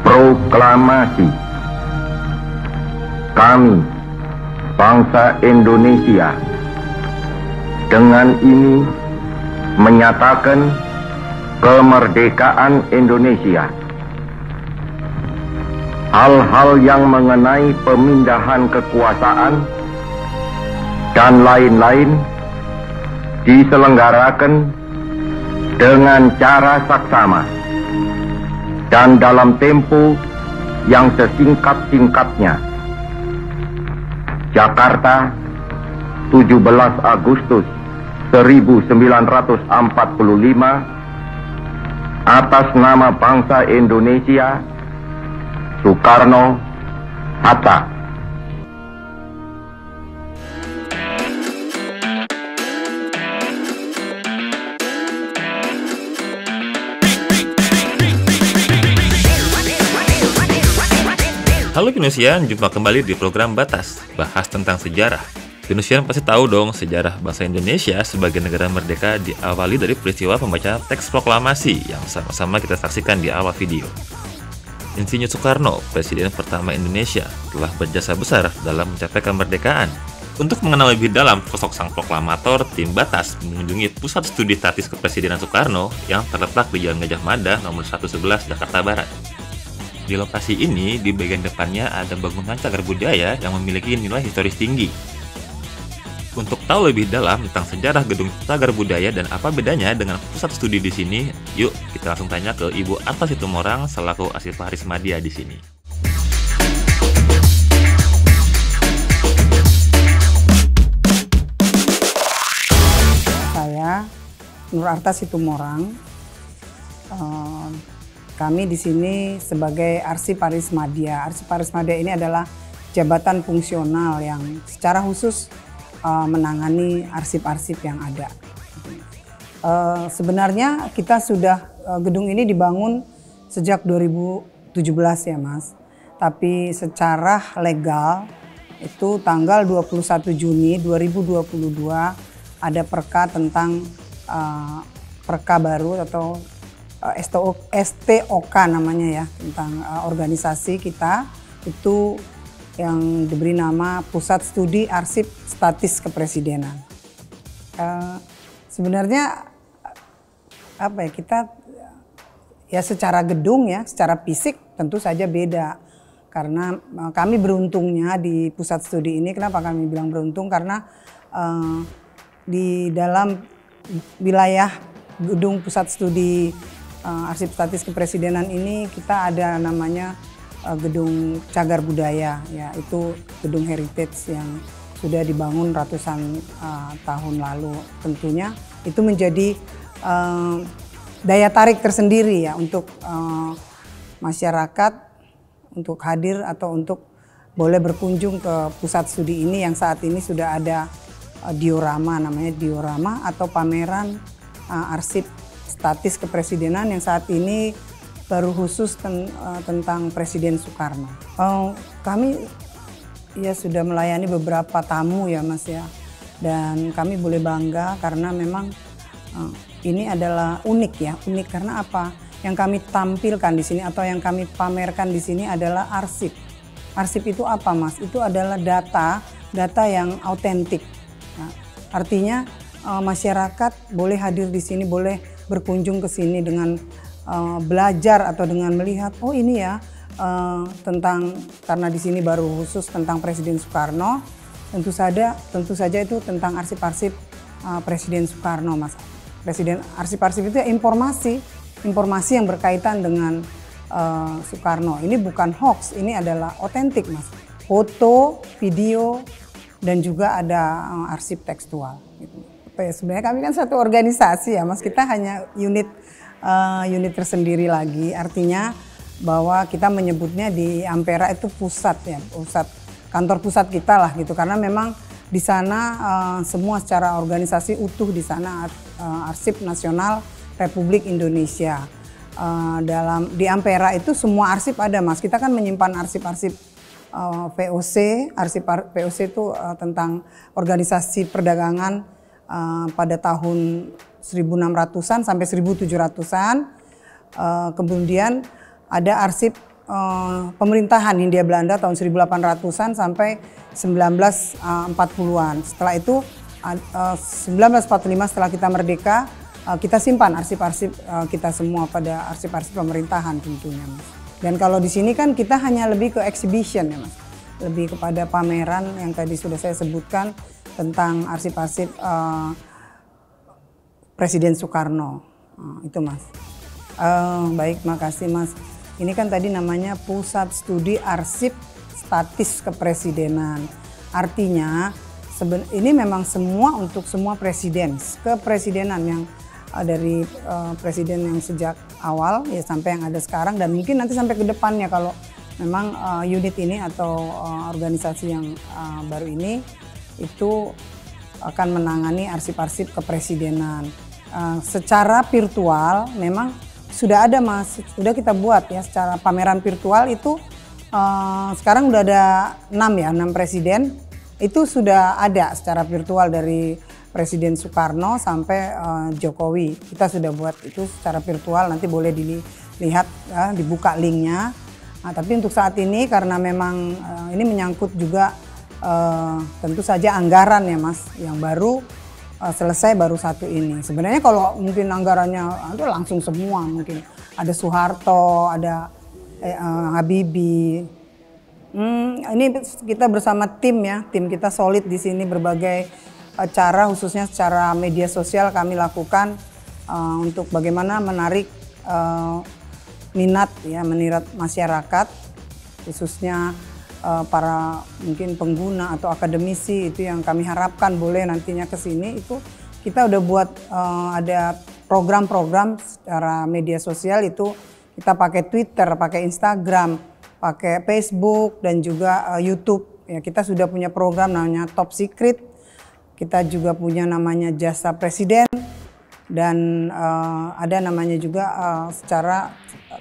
Proklamasi. Kami, bangsa Indonesia, dengan ini menyatakan kemerdekaan Indonesia. Hal-hal yang mengenai pemindahan kekuasaan dan lain-lain diselenggarakan dengan cara saksama dan dalam tempo yang sesingkat-singkatnya. Jakarta, 17 Agustus 1945, atas nama bangsa Indonesia, Soekarno, Hatta. Halo Pinusian, jumpa kembali di program Batas, bahas tentang sejarah. Pinusian pasti tahu dong sejarah bangsa Indonesia sebagai negara merdeka diawali dari peristiwa pembacaan teks proklamasi yang sama-sama kita saksikan di awal video. Insinyur Soekarno, Presiden pertama Indonesia, telah berjasa besar dalam mencapai kemerdekaan. Untuk mengenal lebih dalam sosok sang proklamator, tim Batas mengunjungi Pusat Studi Statis Kepresidenan Soekarno yang terletak di Jalan Gajah Mada nomor 111 Jakarta Barat. Di lokasi ini, di bagian depannya ada bangunan cagar budaya yang memiliki nilai historis tinggi. Untuk tahu lebih dalam tentang sejarah gedung cagar budaya dan apa bedanya dengan pusat studi di sini, yuk kita langsung tanya ke Ibu Arta Situmorang selaku Arsiparis Madya di sini. Saya Nur Arta Situmorang. Kami di sini sebagai Arsiparis Madya. Arsiparis Madya ini adalah jabatan fungsional yang secara khusus menangani arsip-arsip yang ada. Sebenarnya kita sudah gedung ini dibangun sejak 2017 ya Mas. Tapi secara legal itu tanggal 21 Juni 2022 ada perka tentang perka baru atau STOK namanya ya, tentang organisasi kita itu yang diberi nama Pusat Studi Arsip Statis Kepresidenan. Sebenarnya apa ya, kita ya secara gedung ya, secara fisik tentu saja beda. Karena kami beruntungnya di pusat studi ini, kenapa kami bilang beruntung? Karena di dalam wilayah gedung pusat studi Arsip Statis Kepresidenan ini kita ada namanya gedung cagar budaya, ya itu gedung heritage yang sudah dibangun ratusan tahun lalu. Tentunya itu menjadi daya tarik tersendiri ya untuk masyarakat untuk hadir atau untuk boleh berkunjung ke pusat studi ini yang saat ini sudah ada diorama, namanya diorama atau pameran arsip statis kepresidenan yang saat ini baru khusus tentang Presiden Soekarno. Kami ya sudah melayani beberapa tamu ya Mas ya, dan kami boleh bangga karena memang ini adalah unik ya, unik karena apa? Yang kami tampilkan di sini atau yang kami pamerkan di sini adalah arsip. Arsip itu apa Mas? Itu adalah data yang autentik. Nah, artinya masyarakat boleh hadir di sini, boleh berkunjung ke sini dengan belajar atau dengan melihat, oh ini ya tentang, karena di sini baru khusus tentang Presiden Soekarno, tentu saja itu tentang arsip-arsip Presiden Soekarno Mas. Arsip-arsip itu ya informasi yang berkaitan dengan Soekarno. Ini bukan hoax, ini adalah otentik Mas. Foto, video, dan juga ada arsip tekstual. Gitu. Sebenarnya kami kan satu organisasi ya Mas, kita hanya unit tersendiri lagi, artinya bahwa kita menyebutnya di Ampera itu pusat ya, kantor pusat kita lah gitu, karena memang di sana semua secara organisasi utuh di sana Arsip Nasional Republik Indonesia. Di Ampera itu semua arsip ada Mas, kita kan menyimpan arsip-arsip VOC, arsip VOC itu tentang organisasi perdagangan pada tahun 1600-an sampai 1700-an. Kemudian ada arsip pemerintahan Hindia Belanda tahun 1800-an sampai 1940-an. Setelah itu 1945 setelah kita merdeka, kita simpan arsip-arsip kita semua pada arsip-arsip pemerintahan tentunya, Mas. Dan kalau di sini kan kita hanya lebih ke exhibition ya, Mas. Lebih kepada pameran yang tadi sudah saya sebutkan tentang arsip-arsip Presiden Soekarno. Itu, Mas. Baik, makasih, Mas. Ini kan tadi namanya Pusat Studi Arsip Statis Kepresidenan. Artinya ini memang semua untuk semua presiden, kepresidenan yang dari presiden yang sejak awal ya sampai yang ada sekarang, dan mungkin nanti sampai ke depannya kalau memang unit ini atau organisasi yang baru ini itu akan menangani arsip-arsip kepresidenan. Secara virtual memang sudah ada, Mas, sudah kita buat ya secara pameran virtual itu sekarang udah ada 6 presiden itu sudah ada secara virtual dari Presiden Soekarno sampai Jokowi. Kita sudah buat itu secara virtual, nanti boleh dilihat dibuka linknya. Nah, tapi untuk saat ini karena memang ini menyangkut juga tentu saja anggaran ya, Mas, yang baru selesai baru satu ini. Sebenarnya kalau mungkin anggarannya itu langsung semua, mungkin ada Soeharto, ada Habibie. Ini kita bersama tim ya, tim kita solid di sini, berbagai cara khususnya secara media sosial kami lakukan untuk bagaimana menarik minat masyarakat, khususnya para mungkin pengguna atau akademisi. Itu yang kami harapkan boleh nantinya ke sini. Itu kita udah buat ada program-program secara media sosial, itu kita pakai Twitter, pakai Instagram, pakai Facebook dan juga YouTube. Ya, kita sudah punya program namanya Top Secret. Kita juga punya namanya Jasa Presiden, dan ada namanya juga secara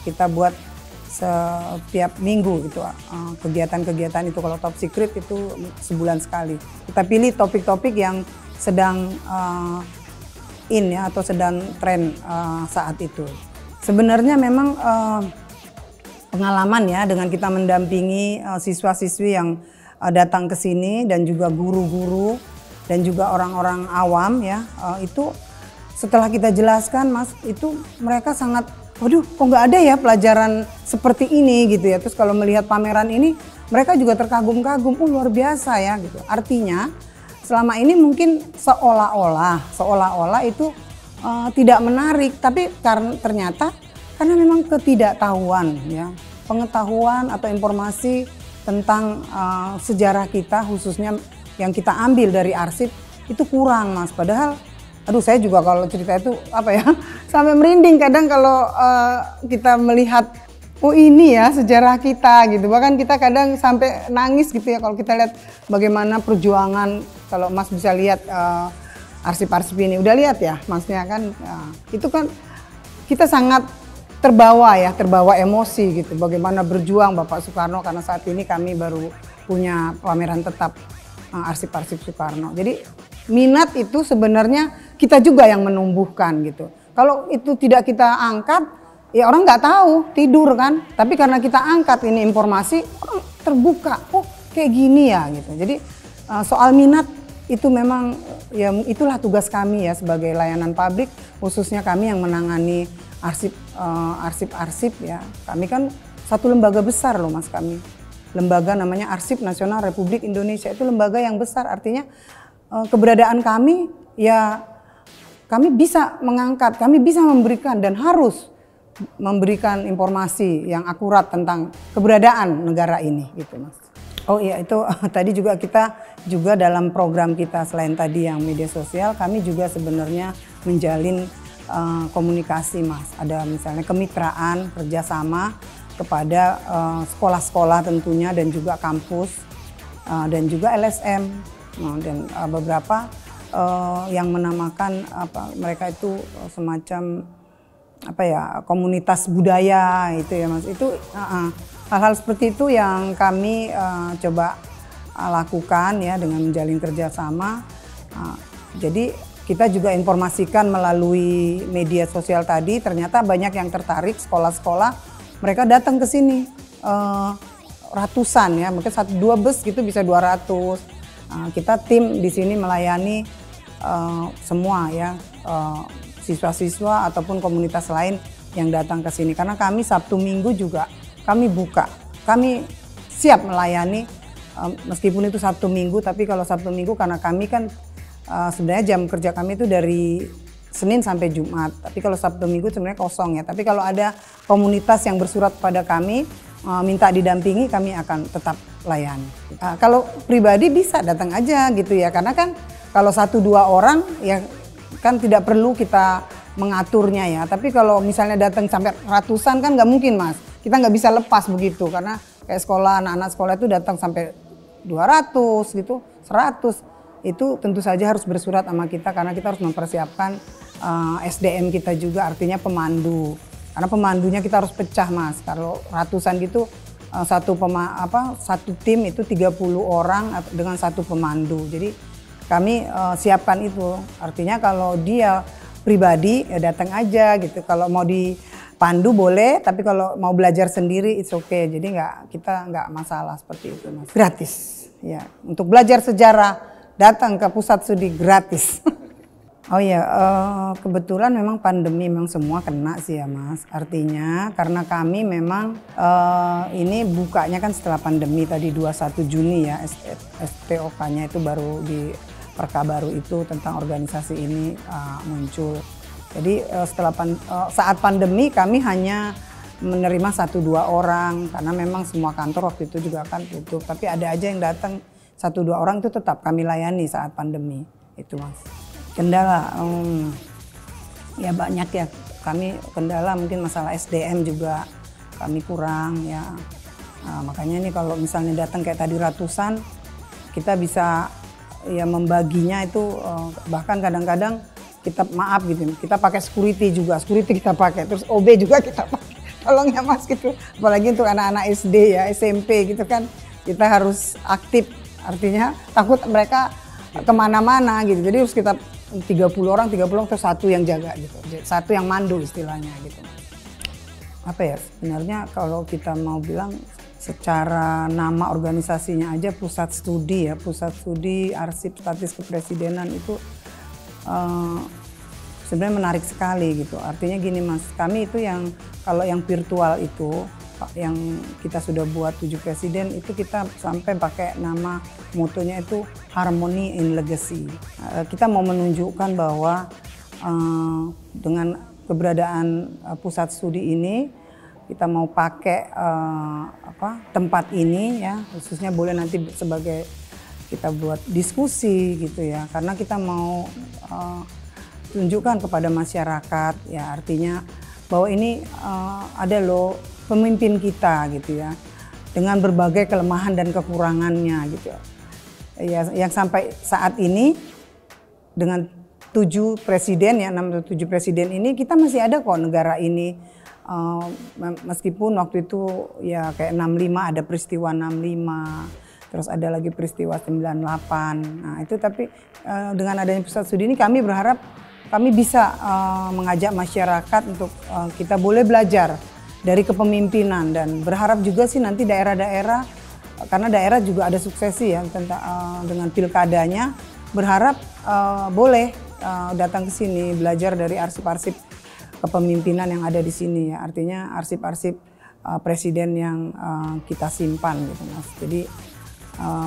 kita buat setiap minggu gitu, kegiatan-kegiatan itu. Kalau Top Secret itu sebulan sekali. Kita pilih topik-topik yang sedang in ya, atau sedang tren saat itu. Sebenarnya memang pengalaman ya dengan kita mendampingi siswa-siswi yang datang ke sini dan juga guru-guru dan juga orang-orang awam ya, itu setelah kita jelaskan, Mas, itu mereka sangat, waduh, kok nggak ada ya pelajaran seperti ini gitu ya. Terus kalau melihat pameran ini mereka juga terkagum-kagum, luar biasa ya gitu. Artinya selama ini mungkin seolah-olah itu tidak menarik, tapi ternyata karena memang ketidaktahuan ya, pengetahuan atau informasi tentang sejarah kita khususnya yang kita ambil dari arsip itu kurang, Mas. Padahal aduh, saya juga kalau cerita itu apa ya, sampai merinding kadang kalau kita melihat ini ya sejarah kita gitu. Bahkan kita kadang sampai nangis gitu ya kalau kita lihat bagaimana perjuangan. Kalau Mas bisa lihat arsip-arsip ini, udah lihat ya Masnya kan, itu kan kita sangat terbawa emosi gitu. Bagaimana berjuang Bapak Soekarno, karena saat ini kami baru punya pameran tetap arsip-arsip Soekarno. Jadi minat itu sebenarnya kita juga yang menumbuhkan gitu. Kalau itu tidak kita angkat, ya orang nggak tahu, tidur kan. Tapi karena kita angkat ini informasi, orang terbuka, oh kayak gini ya gitu. Jadi soal minat itu memang ya itulah tugas kami ya sebagai layanan publik, khususnya kami yang menangani arsip-arsip ya. Kami kan satu lembaga besar loh, Mas, kami. Lembaga namanya Arsip Nasional Republik Indonesia, itu lembaga yang besar, artinya keberadaan kami ya kami bisa mengangkat, kami bisa memberikan dan harus memberikan informasi yang akurat tentang keberadaan negara ini gitu, Mas. Oh iya, itu tadi juga kita juga dalam program kita selain tadi yang media sosial, kami juga sebenarnya menjalin komunikasi, Mas. Ada misalnya kemitraan, kerjasama kepada sekolah-sekolah tentunya dan juga kampus dan juga LSM dan beberapa yang menamakan mereka itu semacam komunitas budaya itu ya, Mas. Itu hal-hal seperti itu yang kami coba lakukan ya dengan menjalin kerjasama. Jadi kita juga informasikan melalui media sosial tadi, ternyata banyak yang tertarik, sekolah-sekolah mereka datang ke sini ratusan ya, mungkin 1-2 bus gitu bisa 200. Kita tim di sini melayani semua ya, siswa-siswa ataupun komunitas lain yang datang ke sini. Karena kami Sabtu Minggu juga kami buka, kami siap melayani meskipun itu Sabtu Minggu, tapi kalau Sabtu Minggu karena kami kan sebenarnya jam kerja kami itu dari Senin sampai Jumat, tapi kalau Sabtu Minggu sebenarnya kosong ya. Tapi kalau ada komunitas yang bersurat pada kami minta didampingi, kami akan tetap layani. Kalau pribadi bisa datang aja gitu ya, karena kan kalau 1-2 orang ya kan tidak perlu kita mengaturnya ya. Tapi kalau misalnya datang sampai ratusan kan nggak mungkin Mas. Kita nggak bisa lepas begitu, karena kayak sekolah, anak-anak sekolah itu datang sampai 200 gitu, 100. Itu tentu saja harus bersurat sama kita karena kita harus mempersiapkan SDM kita juga, artinya pemandu. Karena pemandunya kita harus pecah Mas. Kalau ratusan gitu satu tim itu 30 orang dengan satu pemandu. Jadi kami siapkan itu. Artinya kalau dia pribadi ya datang aja gitu. Kalau mau dipandu boleh, tapi kalau mau belajar sendiri it's okay. Jadi kita nggak masalah seperti itu Mas. Gratis ya. Untuk belajar sejarah datang ke pusat studi gratis. Oh ya, kebetulan memang pandemi memang semua kena sih ya Mas. Artinya karena kami memang ini bukanya kan setelah pandemi tadi 21 Juni ya, SPOK-nya itu baru di Perka baru itu tentang organisasi ini muncul. Jadi saat pandemi kami hanya menerima 1-2 orang karena memang semua kantor waktu itu juga kan tutup. Tapi ada aja yang datang 1-2 orang itu tetap kami layani saat pandemi itu Mas. Kendala, ya banyak ya, kami kendala mungkin masalah SDM juga kami kurang ya. Makanya ini kalau misalnya datang kayak tadi ratusan, kita bisa ya membaginya itu bahkan kadang-kadang kita maaf gitu, kita pakai security kita pakai, terus OB juga kita pakai, tolong ya Mas gitu. Apalagi untuk anak-anak SD ya, SMP gitu kan, kita harus aktif, artinya takut mereka kemana-mana gitu, jadi harus kita 30 orang terus satu yang jaga gitu, satu yang mandu istilahnya gitu. Apa ya sebenarnya kalau kita mau bilang secara nama organisasinya aja Pusat Studi ya, Pusat Studi Arsip Statis Kepresidenan itu sebenarnya menarik sekali gitu. Artinya gini Mas, kami itu yang kalau yang virtual itu yang kita sudah buat 7 presiden itu kita sampai pakai nama motonya itu Harmony in Legacy. Kita mau menunjukkan bahwa dengan keberadaan pusat studi ini kita mau pakai tempat ini ya, khususnya boleh nanti sebagai kita buat diskusi gitu ya, karena kita mau tunjukkan kepada masyarakat ya, artinya bahwa ini ada loh pemimpin kita gitu ya, dengan berbagai kelemahan dan kekurangannya gitu ya, yang sampai saat ini dengan 7 presiden ya, 7 presiden ini kita masih ada kok negara ini, meskipun waktu itu ya kayak 65 ada peristiwa 65, terus ada lagi peristiwa 98. Nah itu tapi dengan adanya pusat studi ini kami berharap kami bisa mengajak masyarakat untuk kita boleh belajar dari kepemimpinan, dan berharap juga sih nanti daerah-daerah, karena daerah juga ada suksesi ya dengan pilkadanya, berharap boleh datang ke sini belajar dari arsip-arsip kepemimpinan yang ada di sini ya, artinya arsip-arsip presiden yang kita simpan gitu Mas. Jadi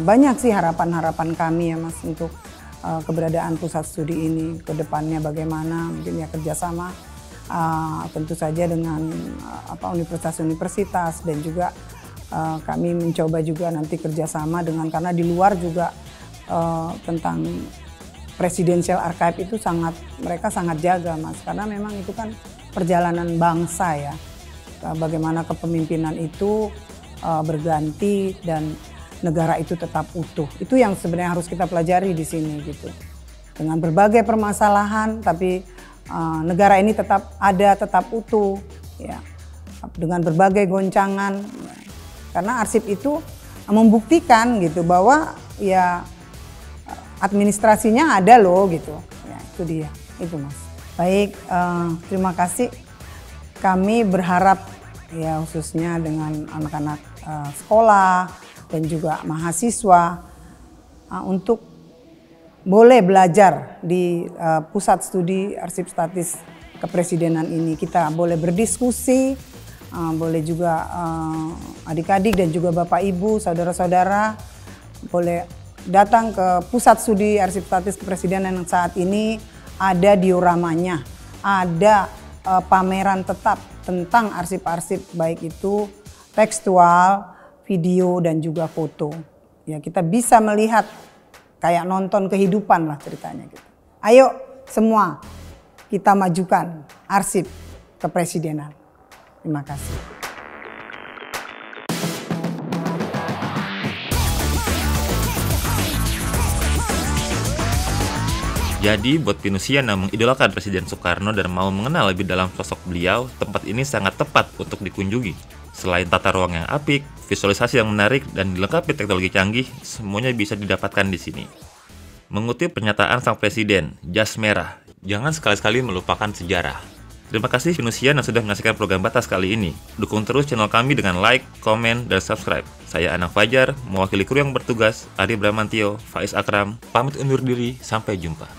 banyak sih harapan-harapan kami ya Mas untuk keberadaan pusat studi ini ke depannya bagaimana, mungkin ya kerjasama tentu saja dengan universitas-universitas, dan juga kami mencoba juga nanti kerjasama dengan, karena di luar juga tentang presidential archive itu mereka sangat jaga Mas, karena memang itu kan perjalanan bangsa ya, bagaimana kepemimpinan itu berganti dan negara itu tetap utuh. Itu yang sebenarnya harus kita pelajari di sini gitu. Dengan berbagai permasalahan, tapi negara ini tetap ada, tetap utuh ya. Dengan berbagai goncangan. Ya. Karena arsip itu membuktikan gitu bahwa ya administrasinya ada loh gitu. Ya, itu dia. Itu Mas. Baik, terima kasih. Kami berharap ya khususnya dengan anak-anak sekolah dan juga mahasiswa untuk boleh belajar di Pusat Studi Arsip Statis Kepresidenan ini. Kita boleh berdiskusi, boleh juga adik-adik dan juga Bapak Ibu, saudara-saudara boleh datang ke Pusat Studi Arsip Statis Kepresidenan yang saat ini ada dioramanya, ada pameran tetap tentang arsip-arsip baik itu tekstual, video dan juga foto. Ya, kita bisa melihat kayak nonton kehidupan lah ceritanya gitu. Ayo semua kita majukan arsip kepresidenan. Terima kasih. Jadi buat Pinusian yang mengidolakan Presiden Soekarno dan mau mengenal lebih dalam sosok beliau, tempat ini sangat tepat untuk dikunjungi. Selain tata ruang yang apik, visualisasi yang menarik, dan dilengkapi teknologi canggih, semuanya bisa didapatkan di sini. Mengutip pernyataan Sang Presiden, jas merah, jangan sekali-sekali melupakan sejarah. Terima kasih Pinusian yang sudah menyaksikan program Batas kali ini. Dukung terus channel kami dengan like, komen, dan subscribe. Saya Anang Fajar, mewakili kru yang bertugas, Ari Bramantio, Faiz Akram, pamit undur diri, sampai jumpa.